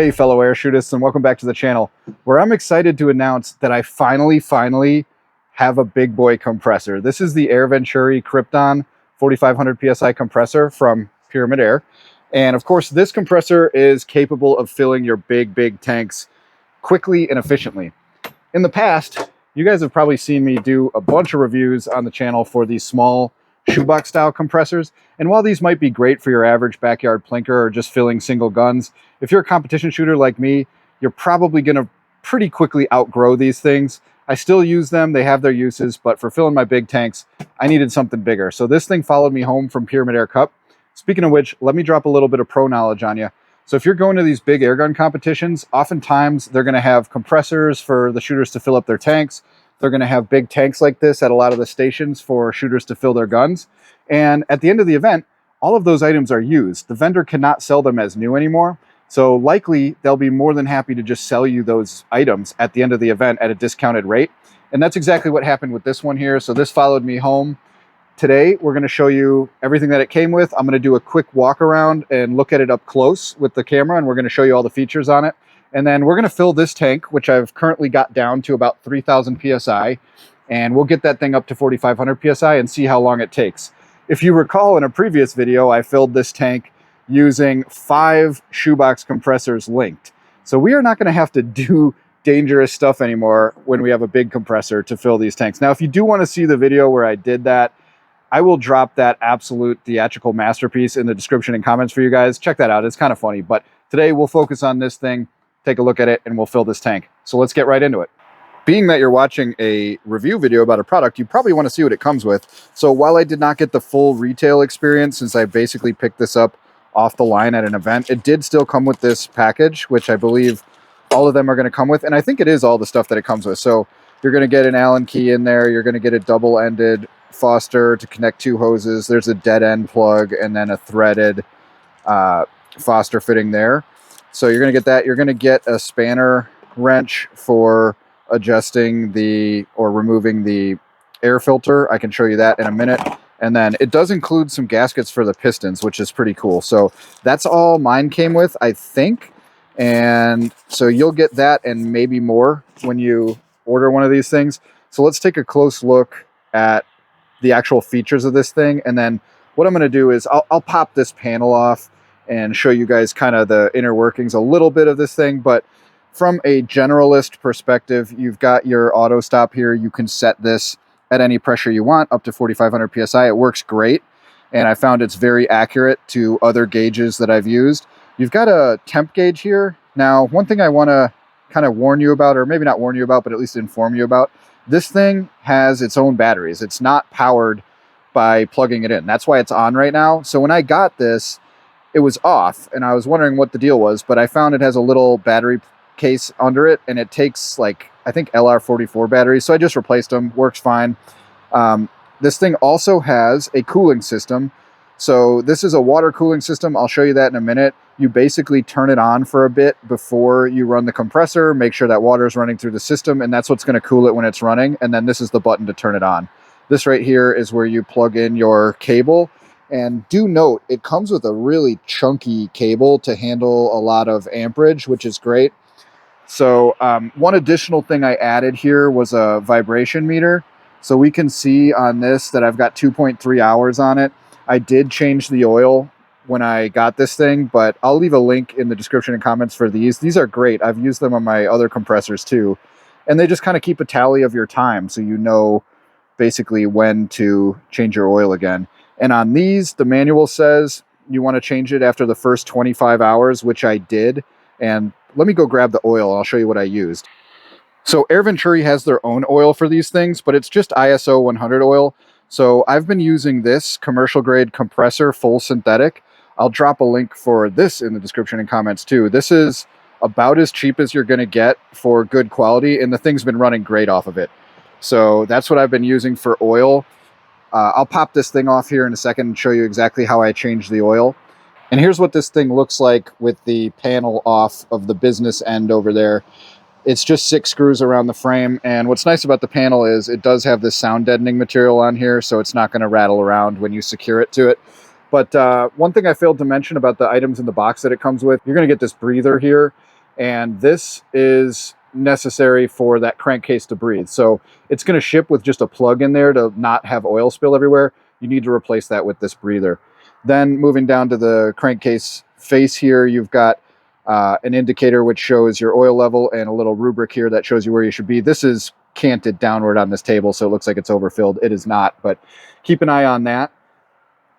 Hey fellow Air Shootists, and welcome back to the channel, where I'm excited to announce that I finally have a big boy compressor. This is the Air Venturi Krypton 4500 PSI compressor from Pyramyd Air. And of course, this compressor is capable of filling your big tanks quickly and efficiently. In the past, you guys have probably seen me do a bunch of reviews on the channel for these small shoebox style compressors. And while these might be great for your average backyard plinker or just filling single guns, if you're a competition shooter like me, you're probably going to pretty quickly outgrow these things. I still use them, they have their uses, but for filling my big tanks, I needed something bigger. So this thing followed me home from Pyramyd Air Cup. Speaking of which, let me drop a little bit of pro knowledge on you. So if you're going to these big airgun competitions, oftentimes they're going to have compressors for the shooters to fill up their tanks. They're going to have big tanks like this at a lot of the stations for shooters to fill their guns. And at the end of the event, all of those items are used. The vendor cannot sell them as new anymore. So likely they'll be more than happy to just sell you those items at the end of the event at a discounted rate. And that's exactly what happened with this one here. So this followed me home. Today, we're going to show you everything that it came with. I'm going to do a quick walk around and look at it up close with the camera, and we're going to show you all the features on it. And then we're going to fill this tank, which I've currently got down to about 3,000 PSI, and we'll get that thing up to 4,500 PSI and see how long it takes. If you recall, in a previous video, I filled this tank using 5 shoebox compressors linked. So we are not going to have to do dangerous stuff anymore when we have a big compressor to fill these tanks. Now, if you do want to see the video where I did that, I will drop that absolute theatrical masterpiece in the description and comments for you guys. Check that out. It's kind of funny. But today we'll focus on this thing, take a look at it, and we'll fill this tank. So let's get right into it. Being that you're watching a review video about a product, you probably want to see what it comes with. So while I did not get the full retail experience, since I basically picked this up off the line at an event, it did still come with this package, which I believe all of them are going to come with. And I think it is all the stuff that it comes with. So you're going to get an Allen key in there. You're going to get a double-ended Foster to connect 2 hoses. There's a dead end plug and then a threaded Foster fitting there. So you're going to get that. You're going to get a spanner wrench for adjusting or removing the air filter. I can show you that in a minute. And then it does include some gaskets for the pistons, which is pretty cool. So that's all mine came with, I think. And so you'll get that and maybe more when you order one of these things. So let's take a close look at the actual features of this thing. And then what I'm going to do is I'll pop this panel off and show you guys kind of the inner workings, a little bit of this thing. But from a generalist perspective, you've got your auto stop here. You can set this at any pressure you want, up to 4,500 PSI. It works great. And I found it's very accurate to other gauges that I've used. You've got a temp gauge here. Now, one thing I want to kind of warn you about, or maybe not warn you about, but at least inform you about, this thing has its own batteries. It's not powered by plugging it in. That's why it's on right now. So when I got this, it was off, and I was wondering what the deal was, but I found it has a little battery case under it, and it takes, like, I think LR44 batteries, so I just replaced them. Works fine. This thing also has a cooling system. So this is a water cooling system. I'll show you that in a minute. You basically turn it on for a bit before you run the compressor, make sure that water is running through the system, and that's what's going to cool it when it's running. And then this is the button to turn it on. This right here is where you plug in your cable. And do note, it comes with a really chunky cable to handle a lot of amperage, which is great. So one additional thing I added here was a vibration meter. So we can see on this that I've got 2.3 hours on it. I did change the oil when I got this thing, but I'll leave a link in the description and comments for these. These are great. I've used them on my other compressors too. And they just kind of keep a tally of your time, so you know basically when to change your oil again. And on these, the manual says you want to change it after the first 25 hours, which I did. And let me go grab the oil. I'll show you what I used. So Air Venturi has their own oil for these things, but it's just ISO 100 oil. So I've been using this commercial grade compressor, full synthetic. I'll drop a link for this in the description and comments too. This is about as cheap as you're going to get for good quality, and the thing's been running great off of it. So that's what I've been using for oil. I'll pop this thing off here in a second and show you exactly how I changed the oil. And here's what this thing looks like with the panel off of the business end over there. It's just 6 screws around the frame, and what's nice about the panel is it does have this sound deadening material on here, so it's not going to rattle around when you secure it to it. But one thing I failed to mention about the items in the box that it comes with, you're going to get this breather here. and this is necessary for that crankcase to breathe. So it's going to ship with just a plug in there to not have oil spill everywhere. You need to replace that with this breather. Then moving down to the crankcase face here, you've got an indicator which shows your oil level and a little rubric here that shows you where you should be. This is canted downward on this table, so it looks like it's overfilled. It is not, but keep an eye on that.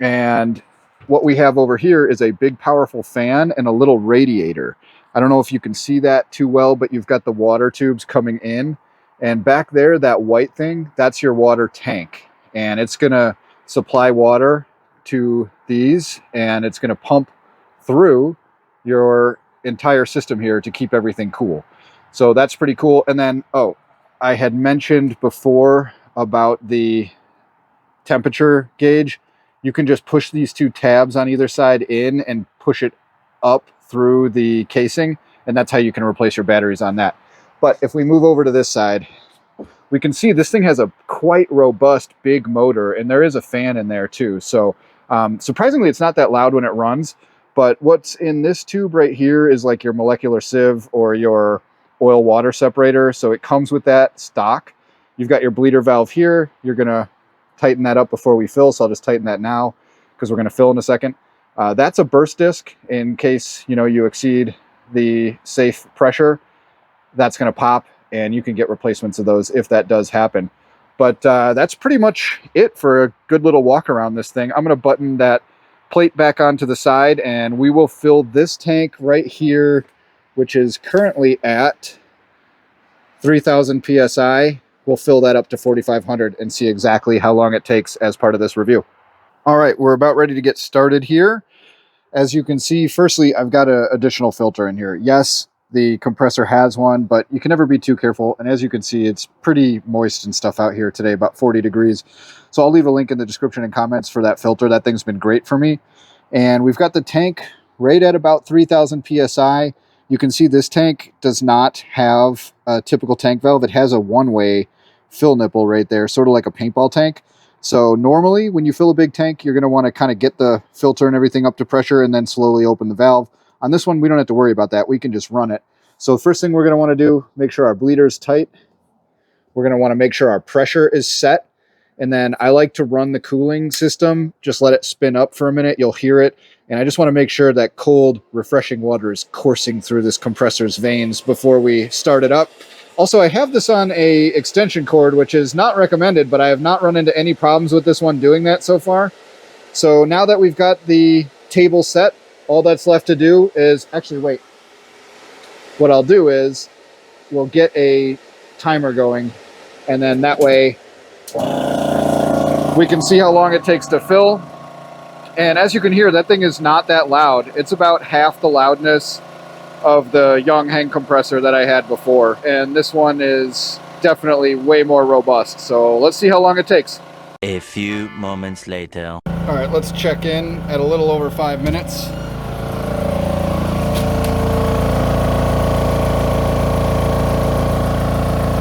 And what we have over here is a big powerful fan and a little radiator. I don't know if you can see that too well, but you've got the water tubes coming in, and back there, that white thing, that's your water tank, and it's gonna supply water to these, and it's gonna pump through your entire system here to keep everything cool. So that's pretty cool. And then, oh, I had mentioned before about the temperature gauge. You can just push these two tabs on either side in and push it up through the casing, and that's how you can replace your batteries on that. But if we move over to this side, we can see this thing has a quite robust big motor, and there is a fan in there too. So surprisingly, it's not that loud when it runs. But what's in this tube right here is like your molecular sieve or your oil water separator. So it comes with that stock. You've got your bleeder valve here. You're gonna tighten that up before we fill. So I'll just tighten that now because we're gonna fill in a second. That's a burst disc in case you exceed the safe pressure. That's gonna pop, and you can get replacements of those if that does happen. But that's pretty much it for a good little walk around this thing. I'm gonna button that plate back onto the side, and we will fill this tank right here, which is currently at 3,000 psi. We'll fill that up to 4,500 and see exactly how long it takes as part of this review. All right, we're about ready to get started here. As you can see, firstly, I've got an additional filter in here. Yes, the compressor has one, but you can never be too careful. And as you can see, it's pretty moist and stuff out here today, about 40 degrees. So I'll leave a link in the description and comments for that filter. That thing's been great for me. And we've got the tank right at about 3,000 psi. You can see this tank does not have a typical tank valve. It has a one-way fill nipple right there, sort of like a paintball tank. So normally when you fill a big tank, you're going to want to kind of get the filter and everything up to pressure and then slowly open the valve. On this one, we don't have to worry about that. We can just run it. So the first thing we're going to want to do, make sure our bleeder is tight. We're going to want to make sure our pressure is set. And then I like to run the cooling system. Just let it spin up for a minute. You'll hear it. And I just want to make sure that cold, refreshing water is coursing through this compressor's veins before we start it up. Also, I have this on a extension cord, which is not recommended, but I have not run into any problems with this one doing that so far. So now that we've got the table set, all that's left to do is, actually, wait. What I'll do is we'll get a timer going, and then that way we can see how long it takes to fill. And as you can hear, that thing is not that loud. It's about half the loudness of the Yonghang compressor that I had before. And this one is definitely way more robust. So let's see how long it takes. A few moments later. All right, let's check in at a little over 5 minutes.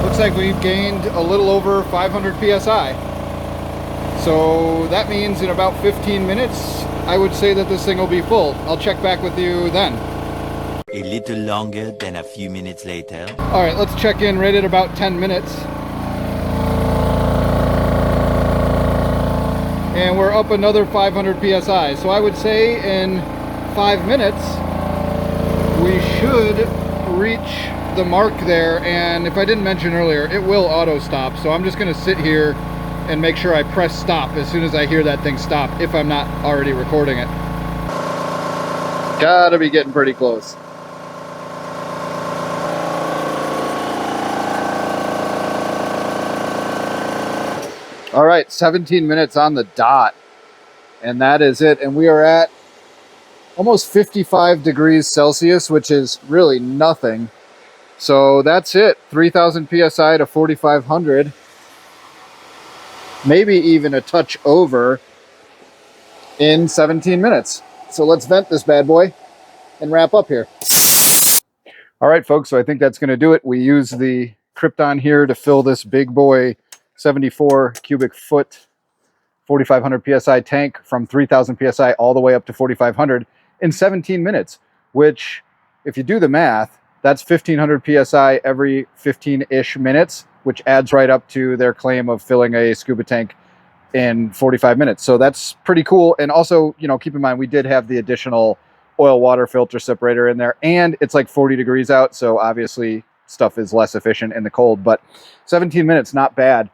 Looks like we've gained a little over 500 psi. So that means in about 15 minutes, I would say that this thing will be full. I'll check back with you then. A little longer than a few minutes later. All right, let's check in right at about 10 minutes. And we're up another 500 psi. So I would say in 5 minutes, we should reach the mark there. And if I didn't mention earlier, it will auto stop. So I'm just gonna sit here and make sure I press stop as soon as I hear that thing stop, if I'm not already recording it. Gotta be getting pretty close. All right, 17 minutes on the dot, and that is it. And we are at almost 55 degrees Celsius, which is really nothing. So that's it, 3,000 psi to 4,500. Maybe even a touch over in 17 minutes. So let's vent this bad boy and wrap up here. All right, folks, so I think that's gonna do it. We use the Krypton here to fill this big boy 74 cubic foot, 4,500 psi tank from 3,000 psi all the way up to 4,500 in 17 minutes, which if you do the math, That's 1500 PSI every 15-ish minutes, which adds right up to their claim of filling a scuba tank in 45 minutes. So that's pretty cool. And also, you know, keep in mind, we did have the additional oil water filter separator in there, and it's like 40 degrees out. So obviously stuff is less efficient in the cold, but 17 minutes, not bad.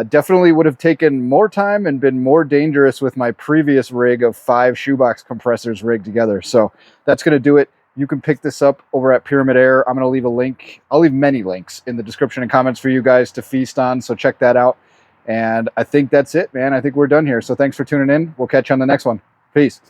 Definitely would have taken more time and been more dangerous with my previous rig of 5 shoebox compressors rigged together. So that's going to do it. You can pick this up over at Pyramyd Air. I'm going to leave a link. I'll leave many links in the description and comments for you guys to feast on. So check that out. And I think that's it, man. I think we're done here. So thanks for tuning in. We'll catch you on the next one. Peace.